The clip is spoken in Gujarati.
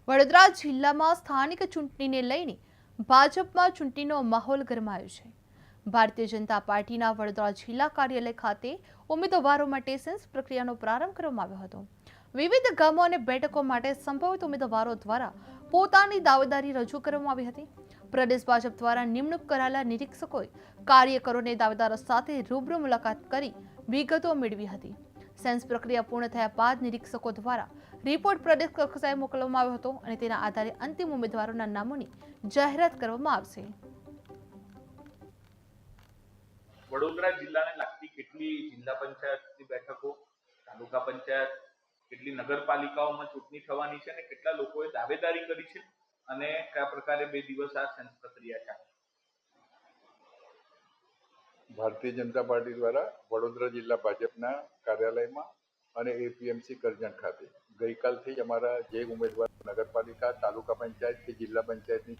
વડોદરા જિલ્લામાં સ્થાનિક ચૂંટણીને લઈને ભાજપમાં ચૂંટણીનો માહોલ ગરમાયો છે। ભારતીય જનતા પાર્ટીના વડોદરા જિલ્લા કાર્યાલય ખાતે ઉમેદવારો માટે સેન્સ પ્રક્રિયાનો પ્રારંભ કરવામાં આવ્યો હતો। વિવિધ ગામો અને બેઠકો માટે સંભવિત ઉમેદવારો દ્વારા પોતાની દાવેદારી રજૂ કરવામાં આવી હતી। પ્રદેશ ભાજપ દ્વારા નિમણૂક કરાયેલા નિરીક્ષકોએ કાર્યકરોને દાવેદારો સાથે રૂબરૂ મુલાકાત કરી વિગતો મેળવી હતી। સેન્સ પ્રક્રિયા પૂર્ણ થયા બાદ નિરીક્ષકો દ્વારા રિપોર્ટ પ્રદેશ કક્ષાએ મોકલવામાં આવ્યો હતો અને તેના આધારે અંતિમ ઉમેદવારોના નામોની જાહેરાત કરવામાં આવશે। વડોદરા જિલ્લાને લગતી કેટલી જિલ્લા પંચાયતની બેઠકો, તાલુકા પંચાયત, કેટલી નગરપાલિકાઓમાં ચૂંટણી થવાની છે અને કેટલા લોકોએ દાવેદારી કરી છે અને કયા પ્રકારે 2 દિવસ આ સેન્સ પ્રક્રિયા ચાલે? ભારતીય જનતા પાર્ટી દ્વારા વડોદરા જિલ્લા ભાજપના કાર્યાલયમાં અને એપીએમસી કરજણ ખાતે ગઈકાલથી જ અમારા જે ઉમેદવાર નગરપાલિકા, તાલુકા પંચાયત કે જિલ્લા પંચાયતની